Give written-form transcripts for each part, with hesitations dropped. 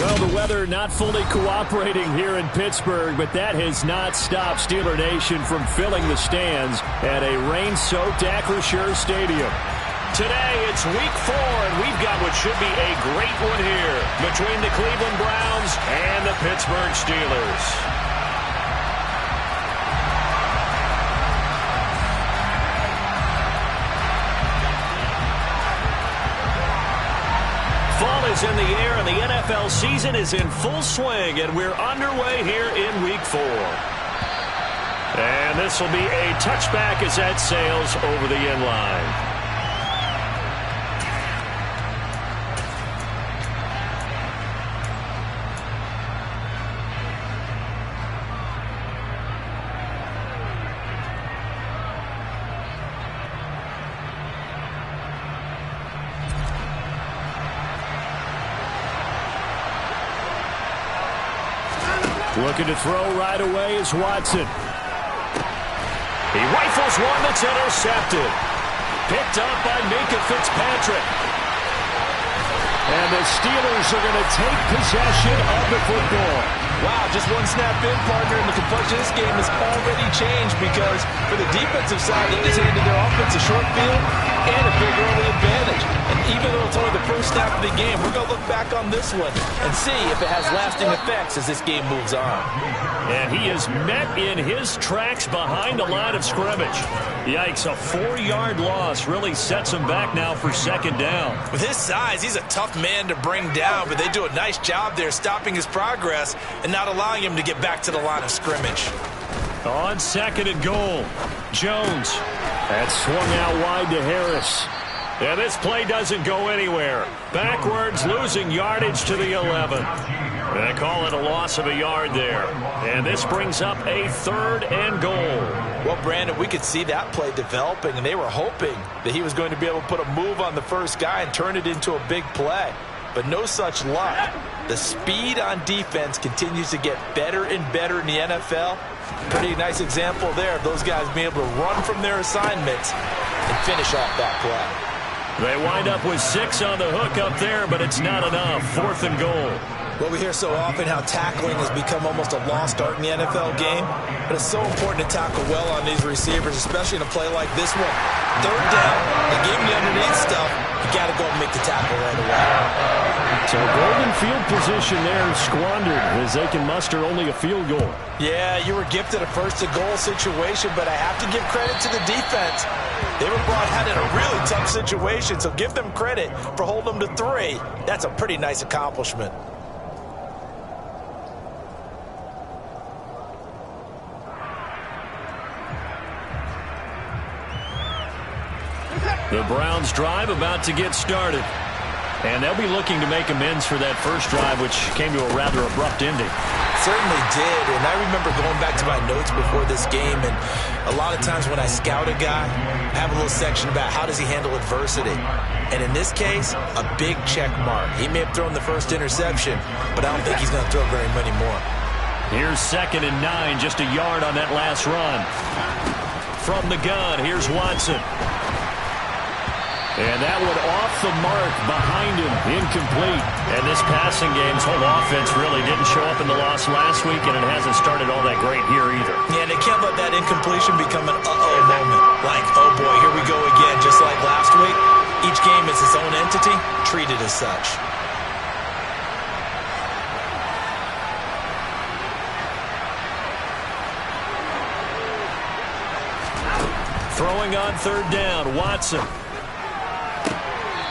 Well, the weather not fully cooperating here in Pittsburgh, but that has not stopped Steeler Nation from filling the stands at a rain-soaked Acrisure Stadium. Today, it's Week 4, and we've got what should be a great one here between the Cleveland Browns and the Pittsburgh Steelers. Fall is in the air, and the NFL season is in full swing, and we're underway here in Week 4. And this will be a touchback as that sails over the end line. Looking to throw right away is Watson. He rifles one that's intercepted. Picked up by Minkah Fitzpatrick. And the Steelers are going to take possession of the football. Wow, just one snap in, partner, and the complexion of this game has already changed because for the defensive side, they just handed their offense a short field and a big early advantage. And even though it's only the first snap of the game, we're going to look back on this one and see if it has lasting effects as this game moves on. And he is met in his tracks behind the line of scrimmage. Yikes, a 4-yard loss really sets him back now for second down. With his size, he's a tough man to bring down, but they do a nice job there stopping his progress and not allowing him to get back to the line of scrimmage. On second and goal, Jones. That's swung out wide to Harris. And this play doesn't go anywhere. Backwards, losing yardage to the 11. They call it a loss of a yard there. And this brings up a third and goal. Well, Brandon, we could see that play developing, and they were hoping that he was going to be able to put a move on the first guy and turn it into a big play. But no such luck. The speed on defense continues to get better and better in the NFL. Pretty nice example there of those guys being able to run from their assignments and finish off that play. They wind up with 6 on the hook up there, but it's not enough. Fourth and goal. Well, we hear so often how tackling has become almost a lost art in the NFL game, but it's so important to tackle well on these receivers, especially in a play like this one. Third down, they gave me underneath stuff. You got to go and make the tackle right away. So golden field position there squandered as they can muster only a field goal. Yeah, you were gifted a first-to-goal situation, but I have to give credit to the defense. They were brought out in a really tough situation, so give them credit for holding them to 3. That's a pretty nice accomplishment. The Browns drive about to get started. And they'll be looking to make amends for that first drive, which came to a rather abrupt ending. Certainly did, and I remember going back to my notes before this game, and a lot of times when I scout a guy, I have a little section about how does he handle adversity. And in this case, a big check mark. He may have thrown the first interception, but I don't think he's going to throw very many more. Here's second and 9, just a yard on that last run. From the gun, here's Watson. And that one off the mark behind him, incomplete. And this passing game's whole offense really didn't show up in the loss last week, and it hasn't started all that great here either. Yeah, they can't let that incompletion become an uh-oh moment. Like, oh boy, here we go again, just like last week. Each game is its own entity, treated as such. Throwing on third down, Watson.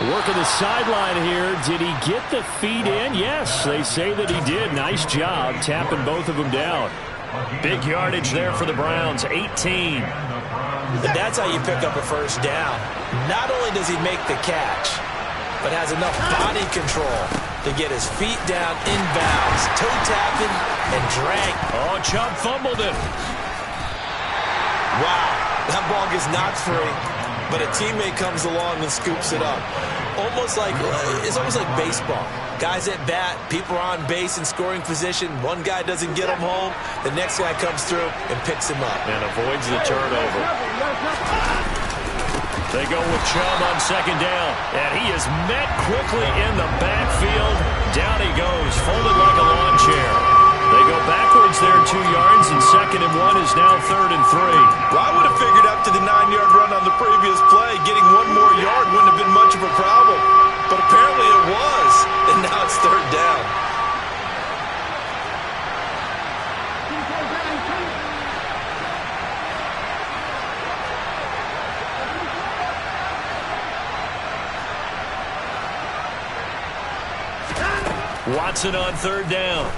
Working the sideline here. Did he get the feet in? Yes, they say that he did. Nice job tapping both of them down. Big yardage there for the Browns, 18. And that's how you pick up a first down. Not only does he make the catch, but has enough body control to get his feet down inbounds, toe tapping, and drag. Oh, Chubb fumbled it. Wow, that ball gets knocked free, but a teammate comes along and scoops it up. It's almost like baseball. Guys at bat, people are on base in scoring position. One guy doesn't get him home. The next guy comes through and picks him up. And avoids the turnover. They go with Chubb on second down. And he is met quickly in the backfield. Down he goes. Folded 1 is now 3rd and 3. Well, I would have figured after the 9-yard run on the previous play, getting one more yard wouldn't have been much of a problem. But apparently it was, and now it's 3rd down. Watson on 3rd down.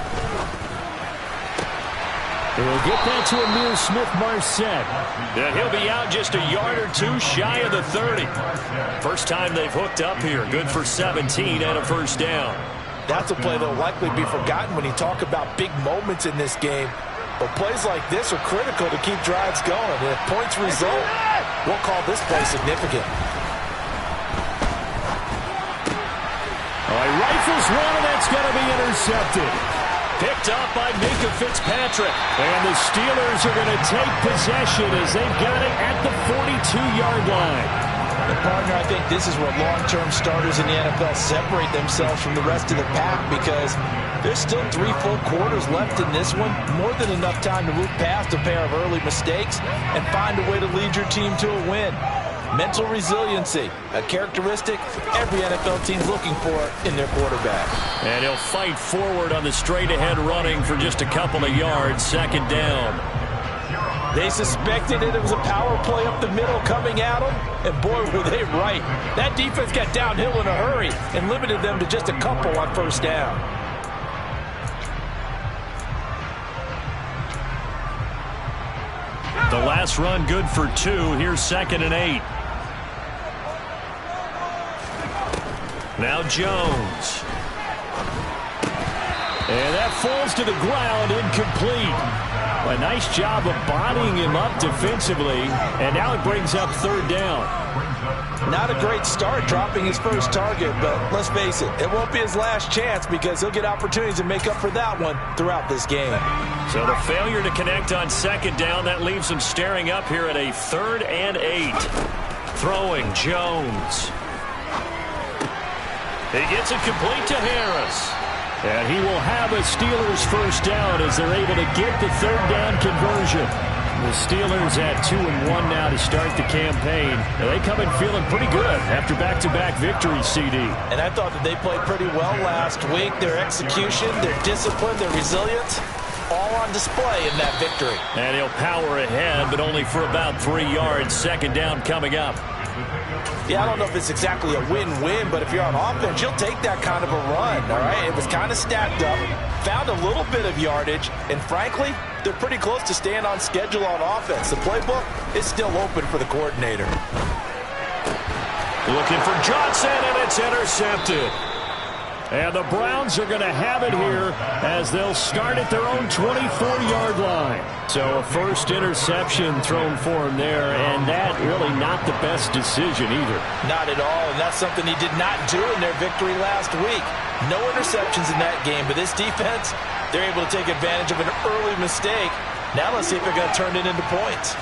He'll get that to Amir Smith-Marset. And he'll be out just a yard or two shy of the 30. First time they've hooked up here. Good for 17 and a 1st down. That's a play that will likely be forgotten when you talk about big moments in this game. But plays like this are critical to keep drives going. And if points result, we'll call this play significant. All right, rifles one, and that's going to be intercepted. Picked up by Minkah Fitzpatrick. And the Steelers are going to take possession as they've got it at the 42-yard line. And partner, I think this is where long-term starters in the NFL separate themselves from the rest of the pack, because there's still 3 full quarters left in this one. More than enough time to move past a pair of early mistakes and find a way to lead your team to a win. Mental resiliency, a characteristic every NFL team's looking for in their quarterback. And he'll fight forward on the straight-ahead running for just a couple of yards. 2nd down. They suspected it was a power play up the middle coming at them, and boy, were they right. That defense got downhill in a hurry and limited them to just a couple on 1st down. The last run good for 2. Here's 2nd and 8. Now Jones. And that falls to the ground, incomplete. A nice job of bodying him up defensively, and now it brings up 3rd down. Not a great start dropping his first target, but let's face it, it won't be his last chance because he'll get opportunities to make up for that one throughout this game. So the failure to connect on 2nd down, that leaves him staring up here at a 3rd and 8. Throwing Jones. He gets it complete to Harris. And he will have a Steelers 1st down as they're able to get the 3rd down conversion. The Steelers at 2-1 now to start the campaign. And they come in feeling pretty good after back-to-back victories, CD. And I thought that they played pretty well last week. Their execution, their discipline, their resilience, all on display in that victory. And he'll power ahead, but only for about 3 yards. 2nd down coming up. Yeah, I don't know if it's exactly a win-win, but if you're on offense, you'll take that kind of a run, all right? It was kind of stacked up, found a little bit of yardage, and frankly, they're pretty close to staying on schedule on offense. The playbook is still open for the coordinator. Looking for Johnson, and it's intercepted. And the Browns are going to have it here as they'll start at their own 24-yard line. So a first interception thrown for him there, and that really not the best decision either. Not at all, and that's something he did not do in their victory last week. No interceptions in that game, but this defense, they're able to take advantage of an early mistake. Now let's see if they're going to turn it into points.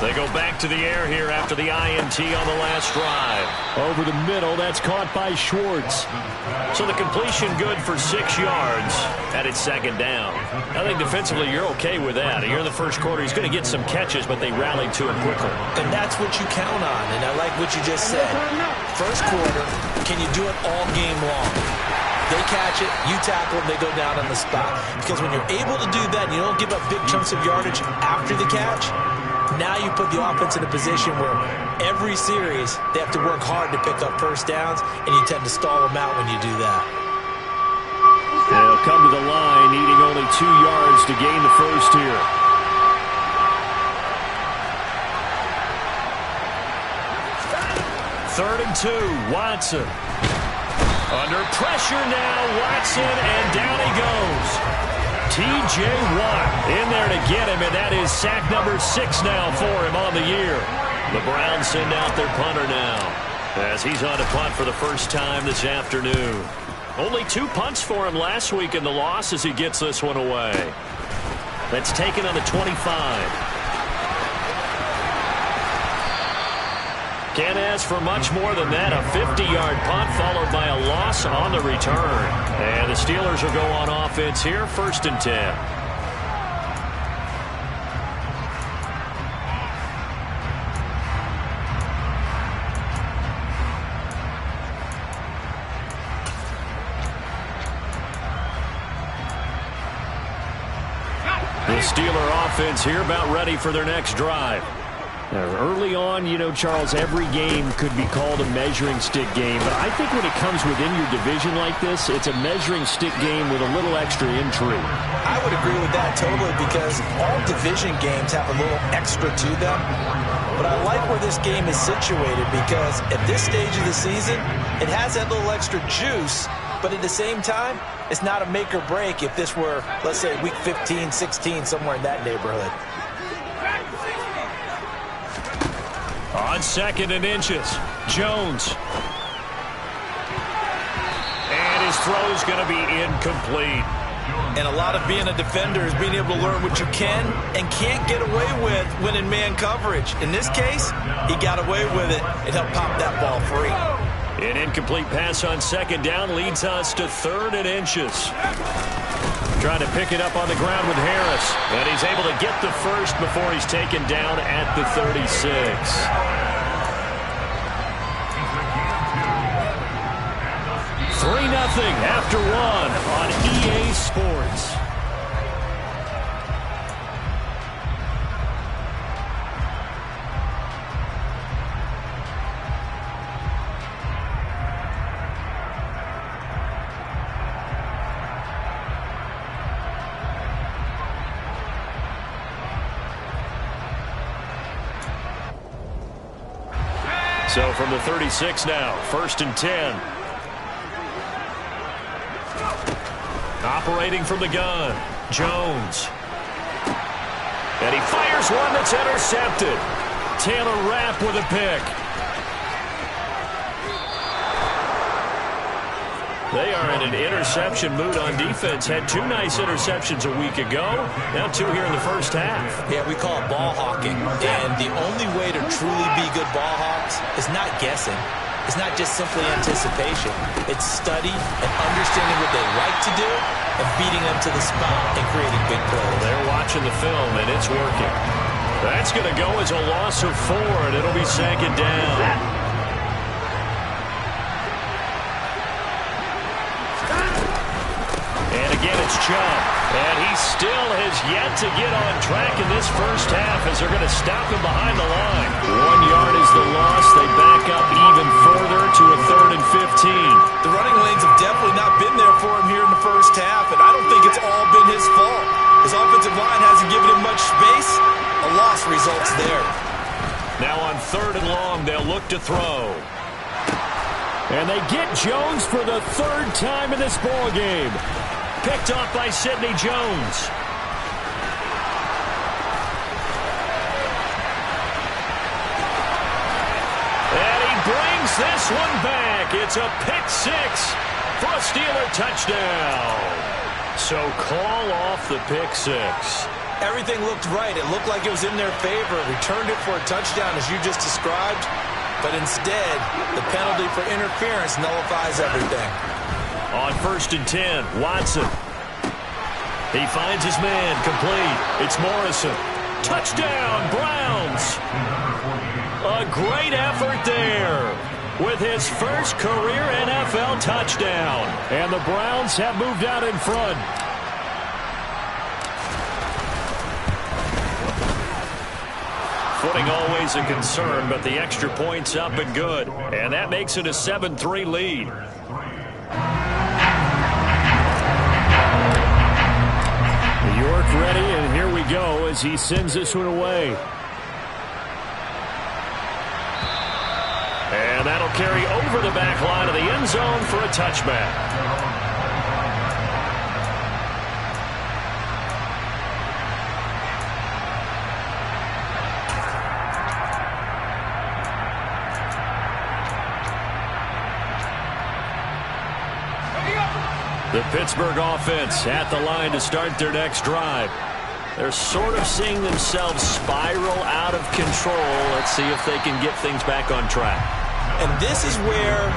They go back to the air here after the INT on the last drive. Over the middle, that's caught by Schwartz. So the completion good for 6 yards, and it's 2nd down. I think defensively you're okay with that. Here in the first quarter, he's going to get some catches, but they rallied to him quickly. And that's what you count on, and I like what you just said. First quarter, can you do it all game long? They catch it, you tackle them, they go down on the spot. Because when you're able to do that, you don't give up big chunks of yardage after the catch, now you put the offense in a position where every series they have to work hard to pick up 1st downs, and you tend to stall them out when you do that. They'll come to the line, needing only 2 yards to gain the first here. Third and 2, Watson. Under pressure now, Watson, and down he goes. T.J. Watt in there to get him, and that is sack number 6 now for him on the year. The Browns send out their punter now as he's on to punt for the first time this afternoon. Only 2 punts for him last week in the loss as he gets this one away. That's taken on the 25. Can't ask for much more than that. A 50-yard punt followed by a loss on the return. And the Steelers will go on offense here, 1st and 10. The Steeler offense here about ready for their next drive. Now, early on, you know, Charles, every game could be called a measuring stick game. But I think when it comes within your division like this, it's a measuring stick game with a little extra intrigue. I would agree with that totally, because all division games have a little extra to them. But I like where this game is situated, because at this stage of the season, it has that little extra juice. But at the same time, it's not a make or break if this were, let's say, week 15, 16, somewhere in that neighborhood. On 2nd and inches, Jones. And his throw's going to be incomplete. And a lot of being a defender is being able to learn what you can and can't get away with when in man coverage. In this case, he got away with it and helped pop that ball free. An incomplete pass on 2nd down leads us to 3rd and inches. Trying to pick it up on the ground with Harris. And he's able to get the first before he's taken down at the 36. 3-0 after 1 on EA Sports. So from the 36 now, 1st and 10. Operating from the gun, Jones. And he fires one that's intercepted. Taylor Rapp with a pick. They are in an interception mood on defense. Had 2 nice interceptions a week ago. Now 2 here in the first half. Yeah, we call it ball hawking. And the only way to truly be good ball hawks is not guessing. It's not just simply anticipation. It's study and understanding what they like to do and beating them to the spot and creating big plays. They're watching the film, and it's working. That's going to go as a loss of 4, and it'll be 2nd down. And again, it's Chubb. And he still has yet to get on track in this first half as they're going to stop him behind the line. 1 yard is the loss. They back up even further to a 3rd and 15. The running lanes have definitely not been there for him here in the first half, and I don't think it's all been his fault. His offensive line hasn't given him much space. A loss results there. Now on 3rd and long, they'll look to throw. And they get Jones for the 3rd time in this ball game. Picked off by Sidney Jones. And he brings this one back. It's a pick-6 for a Steeler touchdown. So call off the pick-6. Everything looked right. It looked like it was in their favor. Returned it for a touchdown, as you just described. But instead, the penalty for interference nullifies everything. On 1st and 10, Watson. He finds his man, complete. It's Morrison. Touchdown, Browns. A great effort there with his first career NFL touchdown. And the Browns have moved out in front. Footing always a concern, but the extra point's up and good. And that makes it a 7-3 lead. York ready, and here we go as he sends this one away. And that'll carry over the back line of the end zone for a touchback. The Pittsburgh offense at the line to start their next drive. They're sort of seeing themselves spiral out of control. Let's see if they can get things back on track. And this is where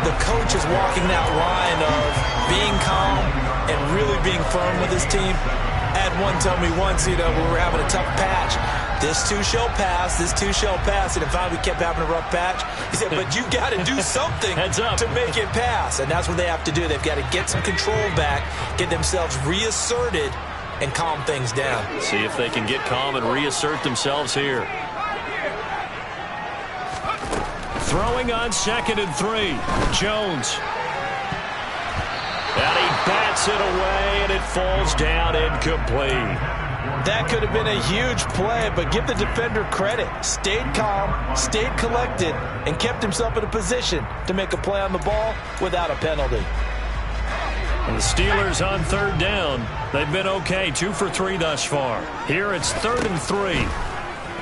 the coach is walking that line of being calm and really being firm with his team. I had one tell me once, we were having a tough patch. This too shall pass, this too shall pass. And finally we kept having a rough patch. He said, but you got to do something to make it pass. And that's what they have to do. They've got to get some control back, get themselves reasserted, and calm things down. See if they can get calm and reassert themselves here. Throwing on 2nd and 3. Jones. And he bats it away, and it falls down incomplete. That could have been a huge play, but give the defender credit. Stayed calm, stayed collected, and kept himself in a position to make a play on the ball without a penalty. And the Steelers on 3rd down. They've been okay, 2 for 3 thus far. Here it's 3rd and 3.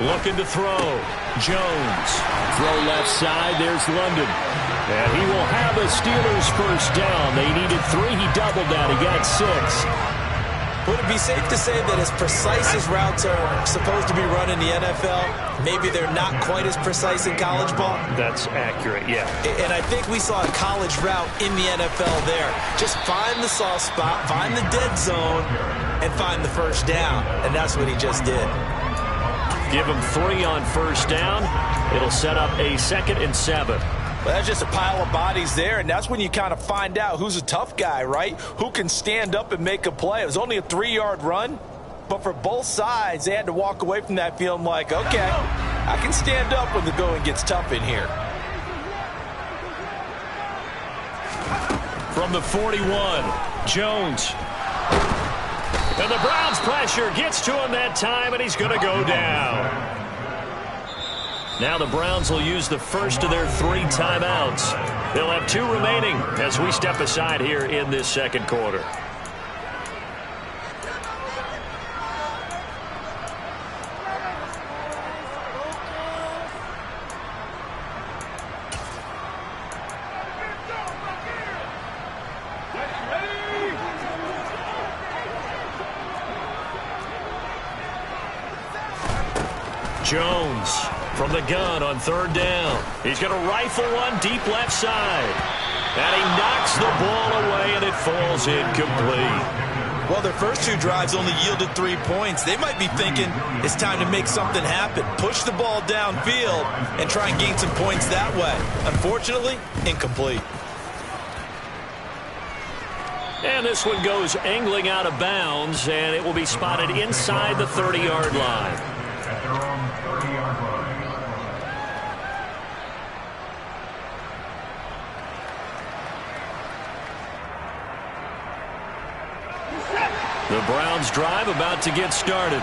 Looking to throw. Jones. Throw left side. There's London. And he will have a Steelers first down. They needed 3. He doubled that. He got 6. Would it be safe to say that as precise as routes are supposed to be run in the NFL, maybe they're not quite as precise in college ball? That's accurate, yeah. And I think we saw a college route in the NFL there. Just find the soft spot, find the dead zone, and find the first down. And that's what he just did. Give him 3 on first down. It'll set up a 2nd and 7. Well, that's just a pile of bodies there, and that's when you kind of find out who's a tough guy, right? Who can stand up and make a play. It was only a 3-yard run, but for both sides, they had to walk away from that feeling like, okay, I can stand up when the going gets tough in here. From the 41, Jones. And the Browns' pressure gets to him that time, and he's going to go down. Now the Browns will use the first of their 3 timeouts. They'll have 2 remaining as we step aside here in this 2nd quarter. Jones from the gun on 3rd down. He's going to rifle one deep left side. And he knocks the ball away, and it falls incomplete. Well, their first 2 drives only yielded 3 points. They might be thinking it's time to make something happen. Push the ball downfield and try and gain some points that way. Unfortunately, incomplete. And this one goes angling out of bounds, and it will be spotted inside the 30-yard line. The Browns drive about to get started.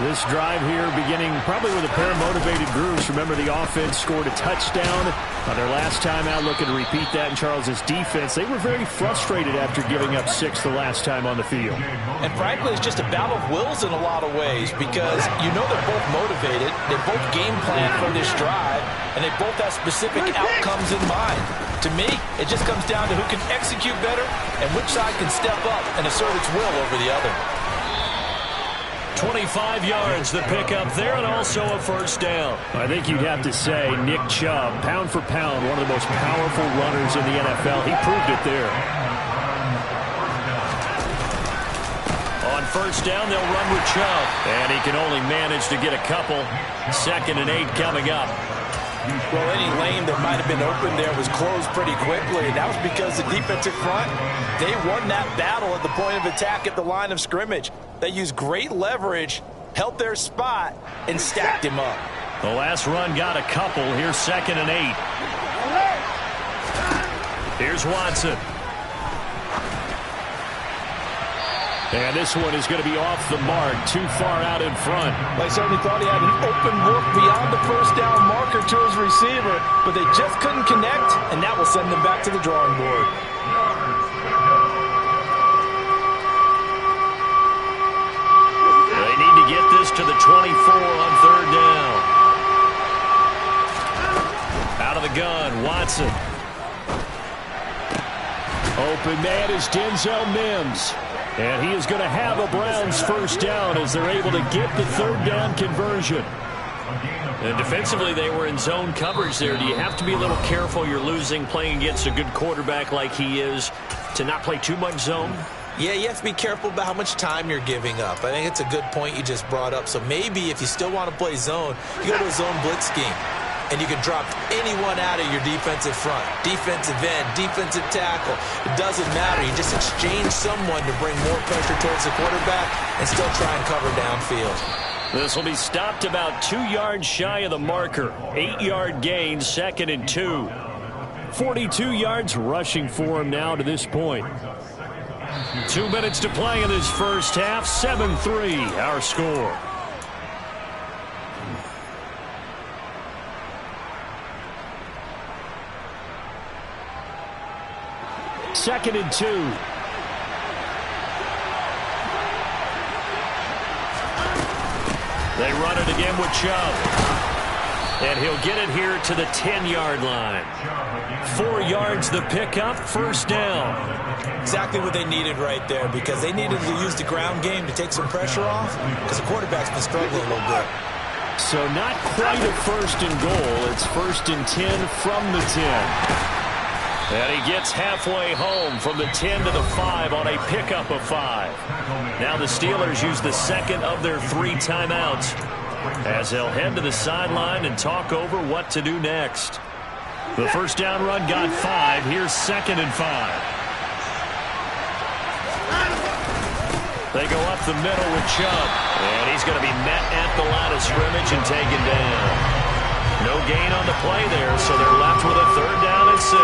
This drive here beginning probably with a pair of motivated groups. Remember, the offense scored a touchdown on their last time out, looking to repeat that in Charles's defense. They were very frustrated after giving up 6 the last time on the field. And frankly, it's just a battle of wills in a lot of ways because you know they're both motivated. They both game plan for this drive, and they both have specific outcomes in mind. To me, it just comes down to who can execute better and which side can step up and assert its will over the other. 25 yards the pickup there, and also a first down. I think you'd have to say Nick Chubb, pound for pound, one of the most powerful runners in the NFL. He proved it there. On first down, they'll run with Chubb, and he can only manage to get a couple. 2nd and 8 coming up. Well, any lane that might have been open there was closed pretty quickly. That was because the defensive front, they won that battle at the point of attack at the line of scrimmage. They used great leverage, held their spot, and stacked him up. The last run got a couple. Here's 2nd and 8. Here's Watson. And this one is going to be off the mark, too far out in front. They certainly thought he had an open look beyond the first down marker to his receiver, but they just couldn't connect, and that will send them back to the drawing board. They need to get this to the 24 on 3rd down. Out of the gun, Watson. Open man is Denzel Mims. And he is going to have a Browns first down as they're able to get the 3rd down conversion. And defensively, they were in zone coverage there. Do you have to be a little careful? You're losing, playing against a good quarterback like he is, to not play too much zone? Yeah, you have to be careful about how much time you're giving up. I think it's a good point you just brought up. So maybe if you still want to play zone, you go to a zone blitz scheme. and you can drop anyone out of your defensive front. Defensive end, defensive tackle. It doesn't matter. You just exchange someone to bring more pressure towards the quarterback and still try and cover downfield. This will be stopped about 2 yards shy of the marker. 8-yard gain, 2nd and 2. 42 yards rushing for him now to this point. 2 minutes to play in this first half. 7-3 our score. Second and 2. They run it again with Chubb. And he'll get it here to the 10-yard line. 4 yards the pickup, first down. Exactly what they needed right there, because they needed to use the ground game to take some pressure off, because the quarterback's been struggling a little bit. So not quite a first and goal. It's 1st and 10 from the 10. And he gets halfway home from the 10 to the 5 on a pickup of 5. Now the Steelers use the second of their 3 timeouts as they'll head to the sideline and talk over what to do next. The first down run got 5. Here's 2nd and 5. They go up the middle with Chubb. And he's going to be met at the line of scrimmage and taken down. No gain on the play there, so they're left with a 3rd down and 6.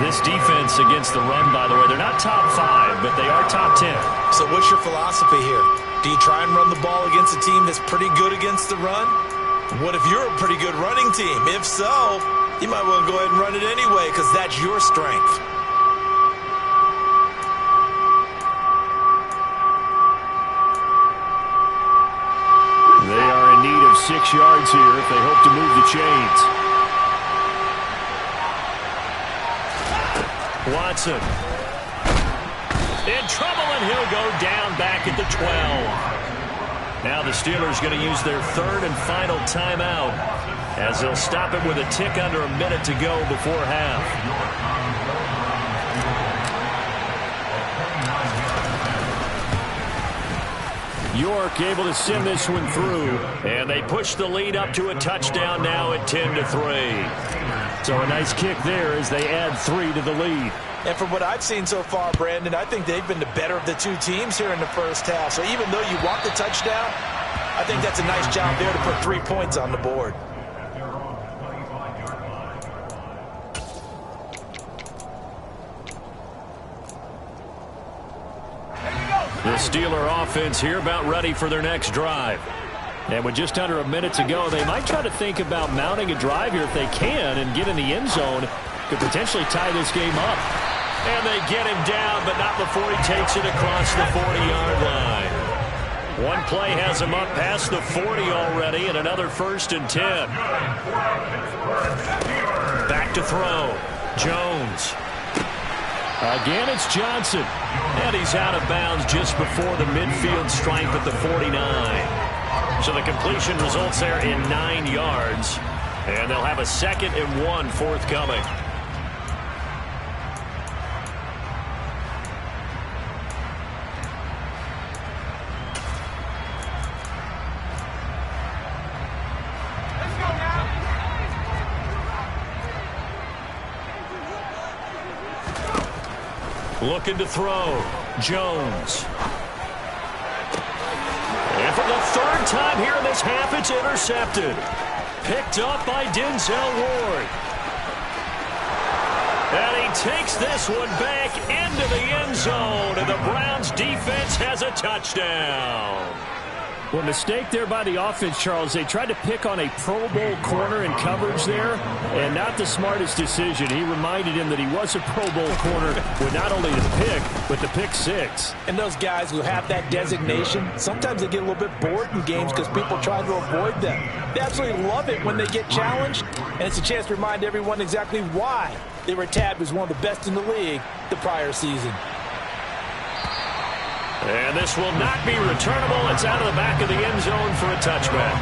This defense against the run, by the way, they're not top 5, but they are top 10. So what's your philosophy here? Do you try and run the ball against a team that's pretty good against the run? What if you're a pretty good running team? If so, you might want to go ahead and run it anyway, because that's your strength. They are in need of 6 yards here if they hope to move the chains. Watson. In trouble, and he'll go down back at the 12. Now the Steelers going to use their 3rd and final timeout as they'll stop it with a tick under a minute to go before half. York able to send this one through, and they push the lead up to a touchdown now at 10-3. So a nice kick there as they add 3 to the lead. And from what I've seen so far, Brandon, I think they've been the better of the 2 teams here in the first half. So even though you want the touchdown, I think that's a nice job there to put 3 points on the board. The Steeler offense here about ready for their next drive. And with just under a minute to go, they might try to think about mounting a drive here if they can and get in the end zone to potentially tie this game up. And they get him down, but not before he takes it across the 40-yard line. One play has him up past the 40 already, and another 1st and 10. Back to throw. Jones. Again, it's Johnson. And he's out of bounds just before the midfield stripe at the 49. So the completion results there in 9 yards. And they'll have a 2nd and 1 forthcoming. Looking to throw. Jones. And for the 3rd time here in this half, it's intercepted. Picked up by Denzel Ward. And he takes this one back into the end zone, and the Browns defense has a touchdown. Well, mistake there by the offense, Charles. They tried to pick on a Pro Bowl corner in coverage there, and not the smartest decision. He reminded him that he was a Pro Bowl corner with not only the pick, but the pick 6. And those guys who have that designation, sometimes they get a little bit bored in games because people try to avoid them. They absolutely love it when they get challenged, and it's a chance to remind everyone exactly why they were tabbed as one of the best in the league the prior season. And this will not be returnable. It's out of the back of the end zone for a touchback.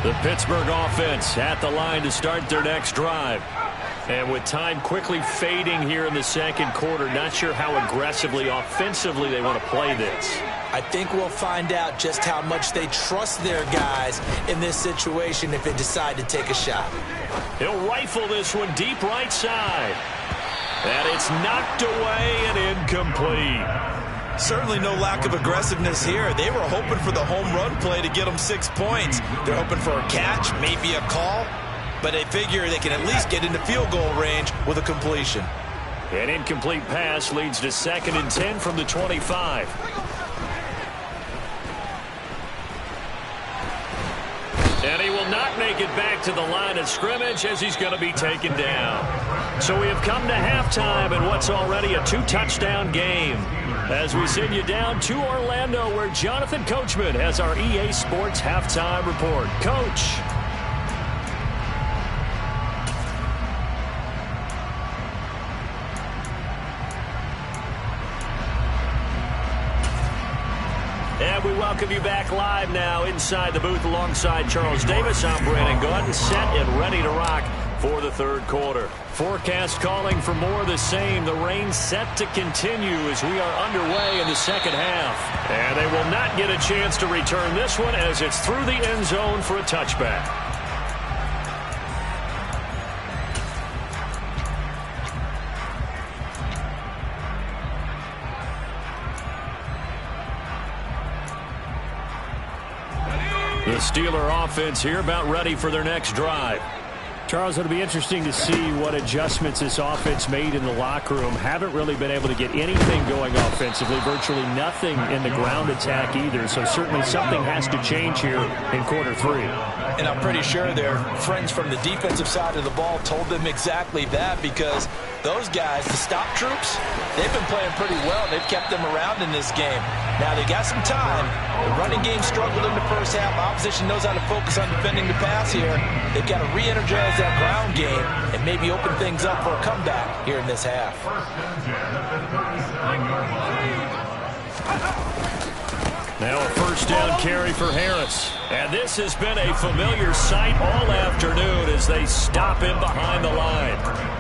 The Pittsburgh offense at the line to start their next drive. And with time quickly fading here in the second quarter, not sure how aggressively, offensively they want to play this. I think we'll find out just how much they trust their guys in this situation if they decide to take a shot. He'll rifle this one deep right side. And it's knocked away and incomplete. Certainly no lack of aggressiveness here. They were hoping for the home run play to get them 6 points. They're hoping for a catch, maybe a call. But they figure they can at least get into field goal range with a completion. An incomplete pass leads to 2nd and 10 from the 25. And he will not make it back to the line of scrimmage as he's going to be taken down. So we have come to halftime in what's already a 2-touchdown game. As we send you down to Orlando, where Jonathan Coachman has our EA Sports halftime report. Coach. And we welcome you back live now inside the booth alongside Charles Davis. I'm Brandon Gaudin, set and ready to rock for the third quarter. Forecast calling for more of the same. The rain set to continue as we are underway in the second half. And they will not get a chance to return this one as it's through the end zone for a touchback. The Steeler offense here about ready for their next drive. Charles, it'll be interesting to see what adjustments this offense made in the locker room. Haven't really been able to get anything going offensively, virtually nothing in the ground attack either. So certainly something has to change here in quarter 3. And I'm pretty sure their friends from the defensive side of the ball told them exactly that, because those guys, the stop troops, they've been playing pretty well. They've kept them around in this game. Now they got some time. The running game struggled in the first half. Opposition knows how to focus on defending the pass here. They've got to re-energize that ground game and maybe open things up for a comeback here in this half. Now a first down carry for Harris. And this has been a familiar sight all afternoon as they stop him behind the line.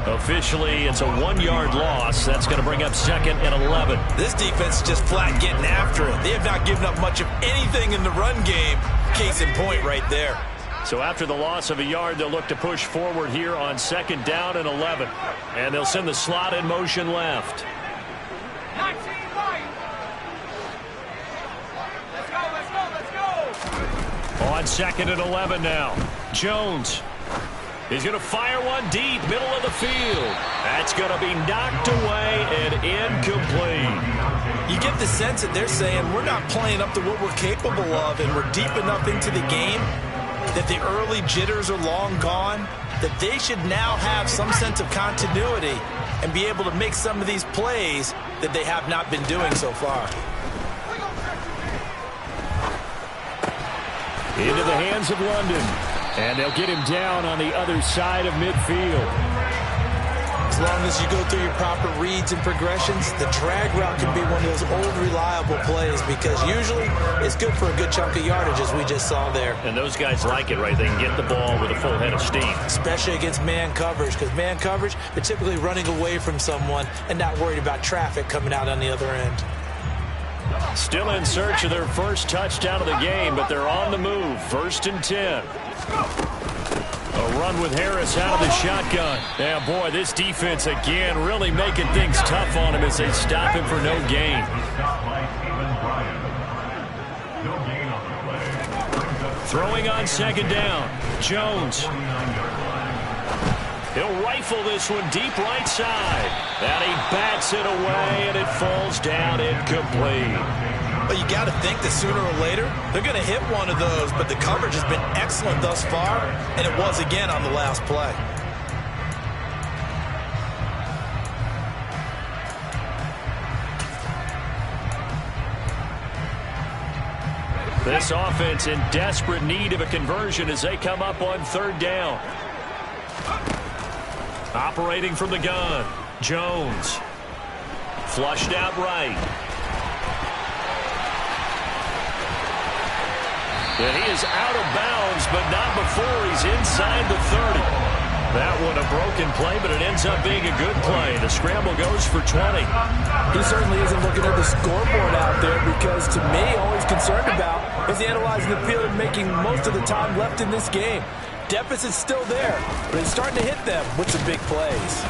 Officially, it's a 1-yard loss. That's going to bring up 2nd and 11. This defense is just flat getting after it. They have not given up much of anything in the run game. Case in point right there. So after the loss of a yard, they'll look to push forward here on 2nd down and 11. And they'll send the slot in motion left. On 2nd and 11 now. Jones. He's going to fire one deep, middle of the field. That's going to be knocked away and incomplete. You get the sense that they're saying we're not playing up to what we're capable of, and we're deep enough into the game that the early jitters are long gone, that they should now have some sense of continuity and be able to make some of these plays that they have not been doing so far. Into the hands of London. And they'll get him down on the other side of midfield. As long as you go through your proper reads and progressions, the drag route can be one of those old reliable plays, because usually it's good for a good chunk of yardage, as we just saw there. And those guys like it, right? They can get the ball with a full head of steam. Especially against man coverage, because man coverage, they're typically running away from someone and not worried about traffic coming out on the other end. Still in search of their first touchdown of the game, but they're on the move. 1st and 10. A run with Harris out of the shotgun. Yeah, boy, this defense again really making things tough on him as they stop him for no gain. Throwing on 2nd down. Jones. He'll rifle this one deep right side. And he bats it away, and it falls down incomplete. But you got to think that sooner or later, they're going to hit one of those. But the coverage has been excellent thus far, and it was again on the last play. This offense in desperate need of a conversion as they come up on 3rd down. Operating from the gun, Jones. Flushed out right. And he is out of bounds, but not before he's inside the 30. That one a broken play, but it ends up being a good play. The scramble goes for 20. He certainly isn't looking at the scoreboard out there because, to me, all he's concerned about is analyzing the field and making most of the time left in this game. Deficit's still there, but he's starting to hit them with some big plays.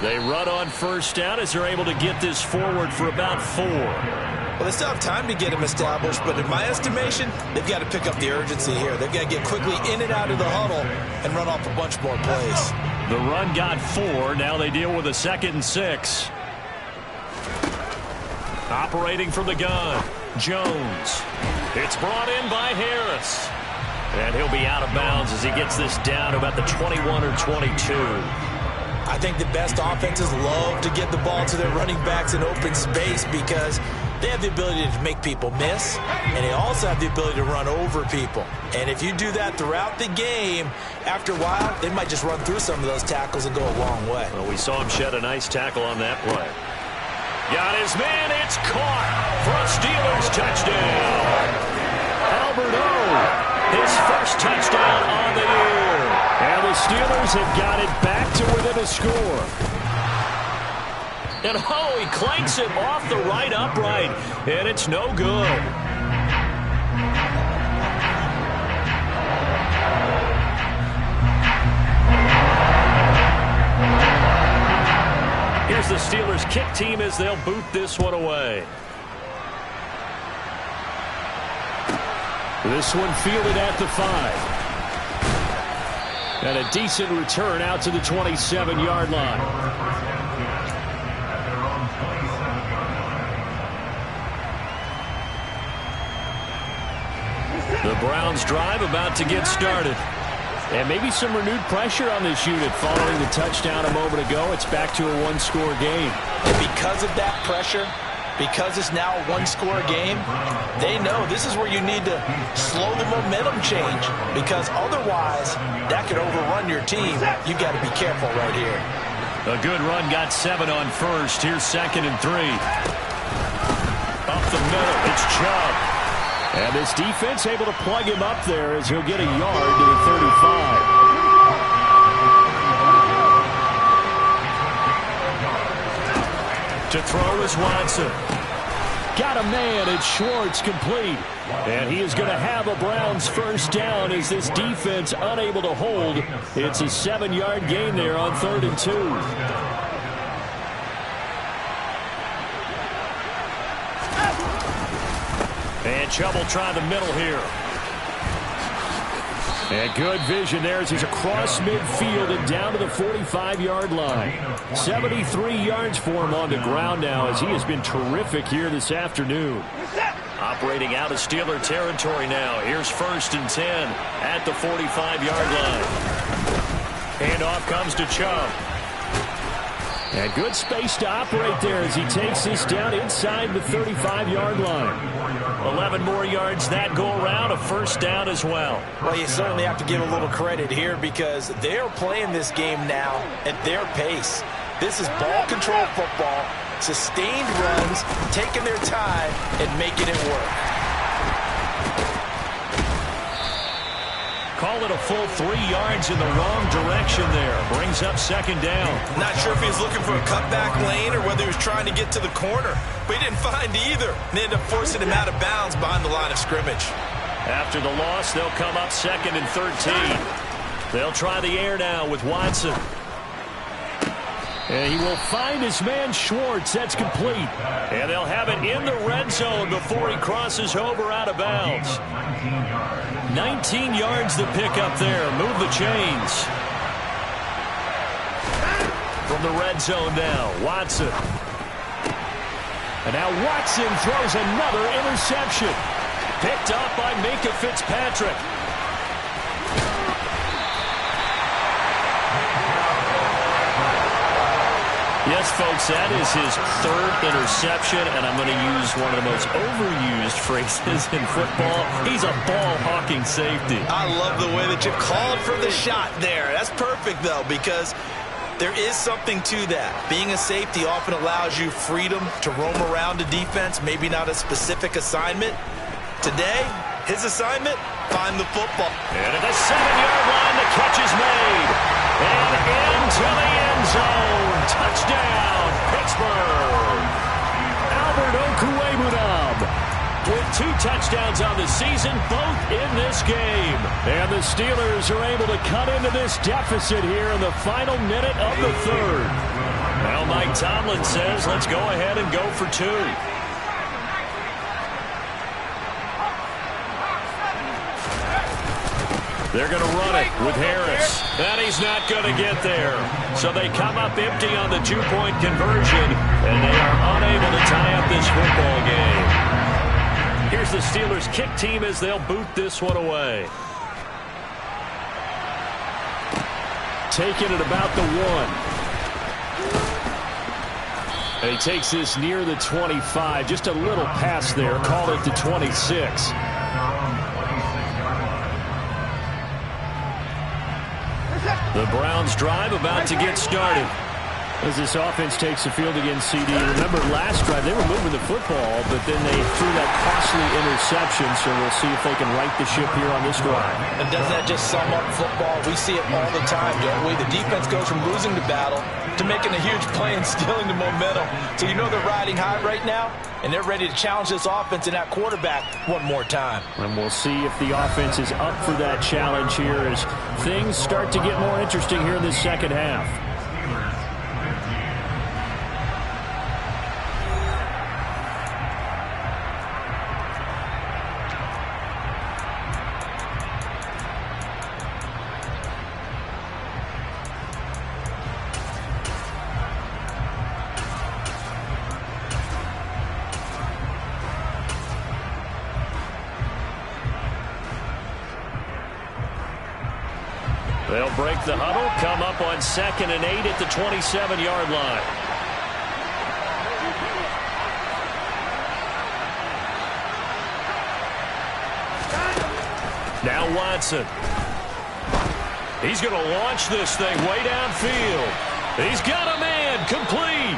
They run on first down as they're able to get this forward for about 4. Well, they still have time to get him established, but in my estimation, they've got to pick up the urgency here. They've got to get quickly in and out of the huddle and run off a bunch more plays. The run got 4. Now they deal with a 2nd and 6. Operating from the gun, Jones. It's brought in by Harris. And he'll be out of bounds as he gets this down to about the 21 or 22. I think the best offenses love to get the ball to their running backs in open space because they have the ability to make people miss, and they also have the ability to run over people. And if you do that throughout the game, after a while, they might just run through some of those tackles and go a long way. Well, we saw him shed a nice tackle on that play. Got his man. It's caught for a Steelers touchdown. Albert O. His first touchdown on the year. And the Steelers have got it back to within a score. And he clanks it off the right upright. And it's no good. Here's the Steelers kick team as they'll boot this one away. This one fielded at the 5. And a decent return out to the 27-yard line. The Browns drive about to get started. And maybe some renewed pressure on this unit following the touchdown a moment ago. It's back to a one-score game. And because of that pressure, because it's now a one-score game, they know this is where you need to slow the momentum change because otherwise that could overrun your team. You've got to be careful right here. A good run got 7 on first. Here's 2nd and 3. Up the middle, it's Chubb. And this defense able to plug him up there as he'll get a yard to the 35. To throw is Watson. Got a man, it's Schwartz, complete. And he is going to have a Browns first down as this defense unable to hold. It's a 7-yard gain there on 3rd and 2. And Chubb will try the middle here. And good vision there as he's across midfield and down to the 45-yard line. 73 yards for him on the ground now as he has been terrific here this afternoon. Operating out of Steeler territory now. Here's 1st and 10 at the 45-yard line. Handoff comes to Chubb. And good space to operate there as he takes this down inside the 35-yard line. 11 more yards that go around, a first down as well. Well, you certainly have to give a little credit here because they're playing this game now at their pace. This is ball control football, sustained runs, taking their time and making it work. Call it a full 3 yards in the wrong direction there. Brings up 2nd down. Not sure if he was looking for a cutback lane or whether he was trying to get to the corner. But he didn't find either. And they ended up forcing him out of bounds behind the line of scrimmage. After the loss, they'll come up 2nd and 13. They'll try the air now with Watson. And he will find his man Schwartz. That's complete. And they'll have it in the red zone before he crosses over out of bounds. 19 yards to pick up there. Move the chains. From the red zone now, Watson. And now Watson throws another interception. Picked up by Minkah Fitzpatrick. Yes, folks, that is his 3rd interception, and I'm going to use one of the most overused phrases in football. He's a ball-hawking safety. I love the way that you called for the shot there. That's perfect, though, because there is something to that. Being a safety often allows you freedom to roam around the defense, maybe not a specific assignment. Today, His assignment, find the football. And at the 7-yard line, the catch is made. And into the end zone. Touchdown, Pittsburgh. Albert Okwuegbunam with 2 touchdowns on the season, both in this game. And the Steelers are able to cut into this deficit here in the final minute of the third. Now Mike Tomlin says, let's go ahead and go for 2. They're going to run it with Harris. And he's not going to get there. So they come up empty on the 2-point conversion, and they are unable to tie up this football game. Here's the Steelers kick team as they'll boot this one away. Taking it about the 1. And he takes this near the 25. Just a little pass there. Call it the 26. The Browns drive about to get started. As this offense takes the field against CD. Remember last drive they were moving the football, but then they threw that costly interception, so we'll see if they can right the ship here on this drive. And doesn't that just sum up football? We see it all the time, don't we? The defense goes from losing the battle to making a huge play and stealing the momentum. So you know they're riding high right now, and they're ready to challenge this offense and that quarterback one more time. And we'll see if the offense is up for that challenge here as things start to get more interesting here in the second half. They'll break the huddle, come up on 2nd and 8 at the 27-yard line. Now Watson. He's going to launch this thing way downfield. He's got a man, complete.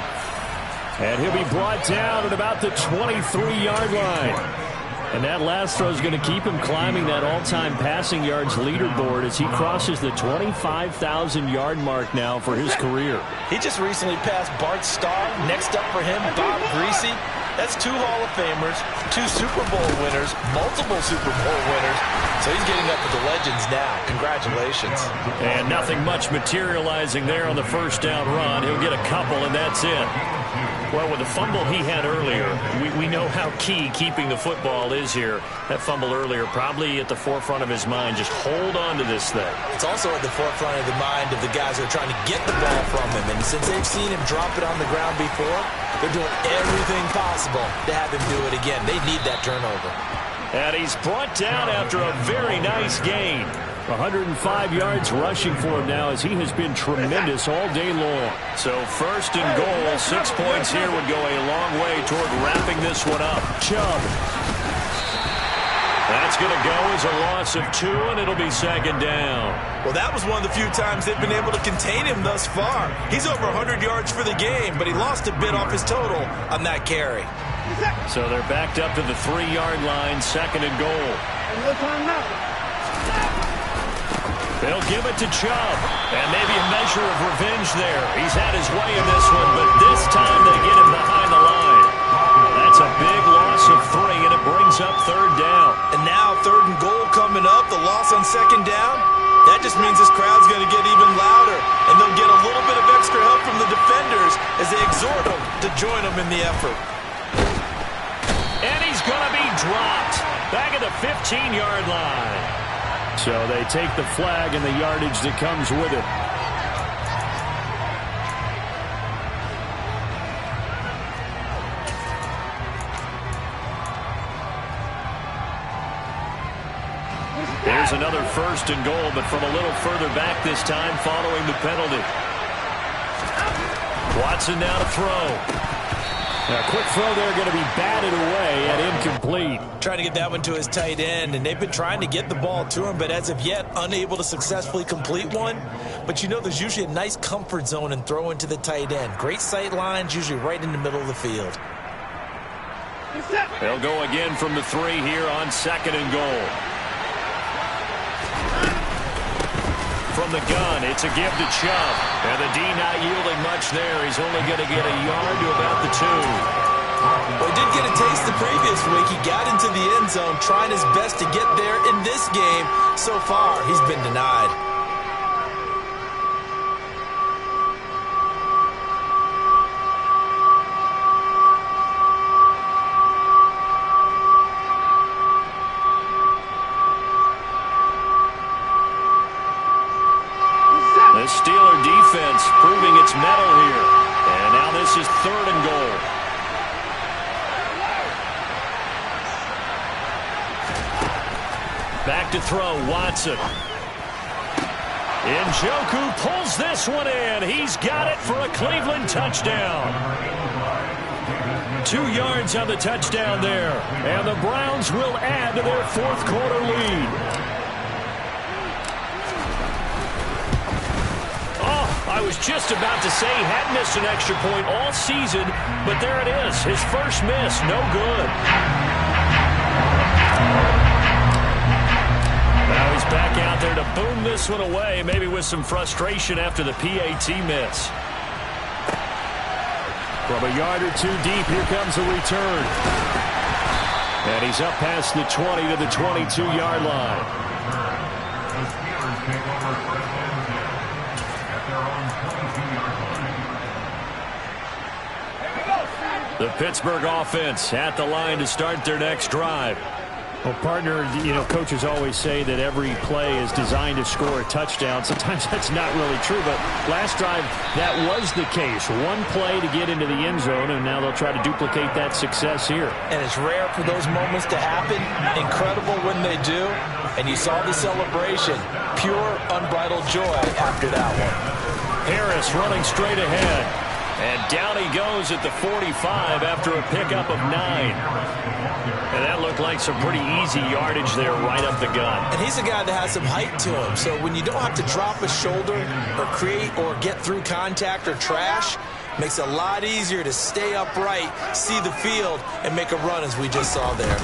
And he'll be brought down at about the 23-yard line. And that last throw is going to keep him climbing that all-time passing yards leaderboard as he crosses the 25,000-yard mark now for his career. He just recently passed Bart Starr. Next up for him, Bob Greasy. That's 2 Hall of Famers, 2 Super Bowl winners, multiple Super Bowl winners. So he's getting up with the legends now. Congratulations. And nothing much materializing there on the first down run. He'll get a couple, and that's it. Well, with the fumble he had earlier, we know how key keeping the football is here. That fumble earlier probably at the forefront of his mind. Just hold on to this thing. It's also at the forefront of the mind of the guys who are trying to get the ball from him. And since they've seen him drop it on the ground before, they're doing everything possible to have him do it again. They need that turnover. And he's brought down after a very nice gain. 105 yards rushing for him now as he has been tremendous all day long. So 1st and goal, 6 points here would go a long way toward wrapping this one up. Chubb. That's going to go as a loss of 2, and it'll be 2nd down. Well, that was one of the few times they've been able to contain him thus far. He's over 100 yards for the game, but he lost a bit off his total on that carry. So they're backed up to the 3-yard line, 2nd and goal. They'll give it to Chubb, and maybe a measure of revenge there. He's had his way in this one, but this time they get him behind the line. That's a big loss of 3, and it brings up 3rd down. And now 3rd and goal coming up, the loss on 2nd down. That just means this crowd's going to get even louder, and they'll get a little bit of extra help from the defenders as they exhort them to join them in the effort. And he's going to be dropped back at the 15-yard line. So they take the flag and the yardage that comes with it. There's another 1st and goal, but from a little further back this time following the penalty. Watson now to throw. A quick throw there, going to be batted away and incomplete. Trying to get that one to his tight end, and they've been trying to get the ball to him, but as of yet, unable to successfully complete one. But you know there's usually a nice comfort zone and throw into the tight end. Great sight lines, usually right in the middle of the field. They'll go again from the 3 here on 2nd and goal. From the gun, it's a give to Chubb. And the D not yielding much there. He's only going to get a yard to about the 2. Well, he did get a taste the previous week. He got into the end zone trying his best to get there in this game. So far, he's been denied. The Steeler defense proving its mettle here. And now this is 3rd and goal. Back to throw, Watson. Njoku pulls this one in. He's got it for a Cleveland touchdown. 2 yards on the touchdown there. And the Browns will add to their 4th quarter lead. I was just about to say he had missed an extra point all season, but there it is. His first miss, no good. Now he's back out there to boom this one away, maybe with some frustration after the PAT miss. From a yard or 2 deep, here comes a return. And he's up past the 20 to the 22-yard line. The Pittsburgh offense at the line to start their next drive. Well, partner, coaches always say that every play is designed to score a touchdown. Sometimes that's not really true, but last drive, that was the case. 1 play to get into the end zone, and now they'll try to duplicate that success here. And it's rare for those moments to happen. Incredible when they do. And you saw the celebration. Pure, unbridled joy after that one. Harris running straight ahead. And down he goes at the 45 after a pickup of 9. And that looked like some pretty easy yardage there right up the gut. And he's a guy that has some height to him. So when you don't have to drop a shoulder or create or get through contact or trash, makes it a lot easier to stay upright, see the field, and make a run as we just saw there.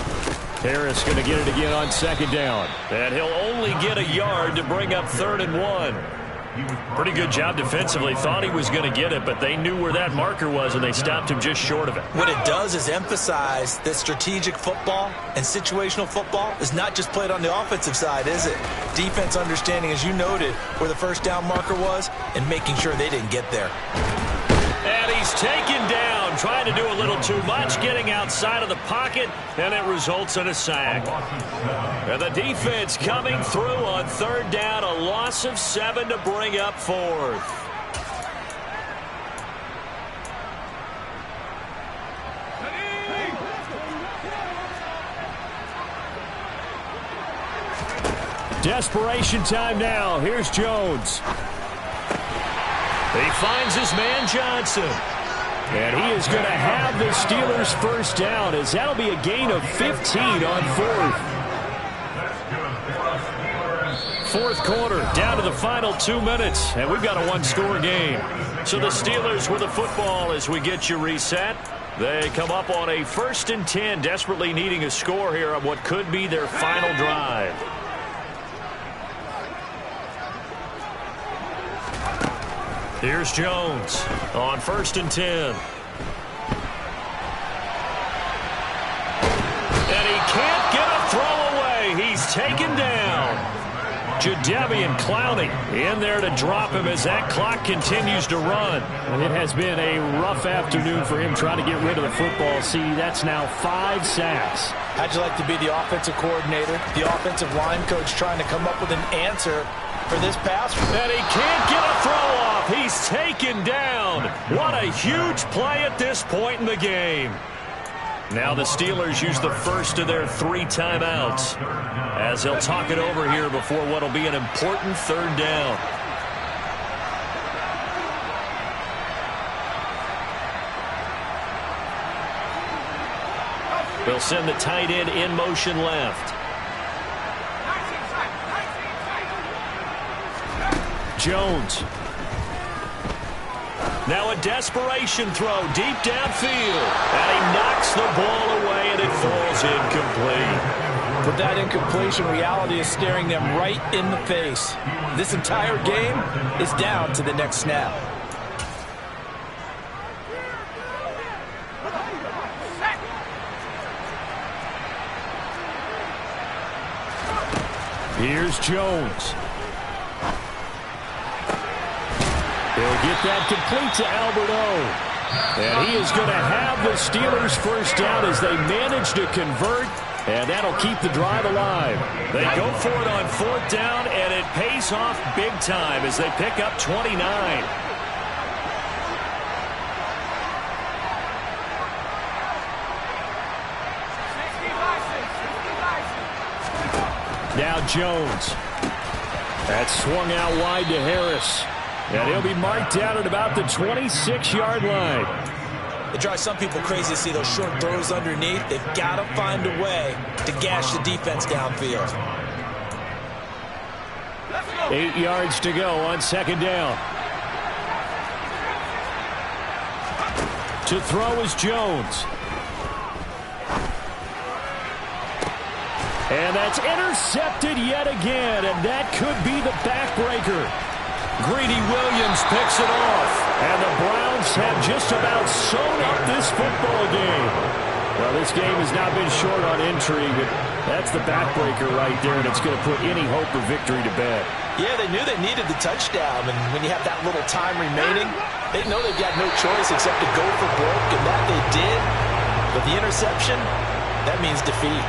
Harris going to get it again on 2nd down. And he'll only get a yard to bring up 3rd and 1. Pretty good job defensively. Thought he was going to get it, but they knew where that marker was, and they stopped him just short of it. What it does is emphasize that strategic football and situational football is not just played on the offensive side, is it? Defense understanding, as you noted, where the first down marker was and making sure they didn't get there. And he's taken down, trying to do a little too much, getting outside of the pocket, and it results in a sack. And the defense coming through on 3rd down, a loss of 7 to bring up 4th. Desperation time now. Here's Jones. He finds his man Johnson. And he is going to have the Steelers' first down, as that'll be a gain of 15 on 4th. 4th quarter, down to the final 2 minutes, and we've got a 1-score game. So the Steelers with the football as we get you reset. They come up on a 1st and 10, desperately needing a score here on what could be their final drive. Here's Jones on 1st and 10. And he can't get a throw away. He's taken down. Jadeveon Clowney in there to drop him as that clock continues to run. And it has been a rough afternoon for him trying to get rid of the football. See, that's now 5 sacks. How'd you like to be the offensive coordinator, the offensive line coach trying to come up with an answer for this pass? And he can't get a throw off. He's taken down. What a huge play at this point in the game. Now the Steelers use the first of their 3 timeouts as they'll talk it over here before what will be an important 3rd down. They'll send the tight end in motion left. Jones. Now a desperation throw deep downfield. And he knocks the ball away is incomplete. But that incompletion reality is staring them right in the face. This entire game is down to the next snap. Here's Jones. He'll get that complete to Albert O. And he is going to have the Steelers first down as they manage to convert, and that'll keep the drive alive. They go for it on 4th down, and it pays off big time as they pick up 29. Now Jones. That's swung out wide to Harris. And he'll be marked down at about the 26-yard line. It drives some people crazy to see those short throws underneath. They've got to find a way to gash the defense downfield. 8 yards to go on 2nd down. To throw is Jones. And that's intercepted yet again, and that could be the backbreaker. Greedy Williams picks it off. And the Browns have just about sewn up this football game. Well, this game has not been short on intrigue, but that's the backbreaker right there, and it's going to put any hope of victory to bed. Yeah, they knew they needed the touchdown, and when you have that little time remaining, they know they've got no choice except to go for broke, and that they did. But the interception, that means defeat.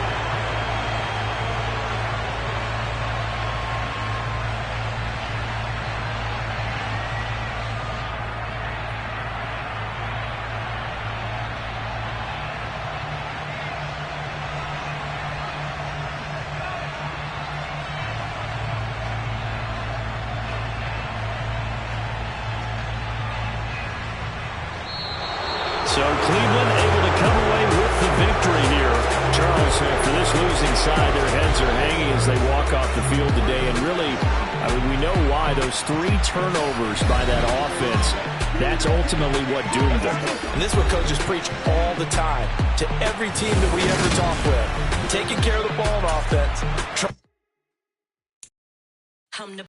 So Cleveland able to come away with the victory here. Charles, for this losing side, their heads are hanging as they walk off the field today. And really, I mean, we know why. Those 3 turnovers by that offense, that's ultimately what doomed them. And this is what coaches preach all the time to every team that we ever talk with. Taking care of the ball on offense.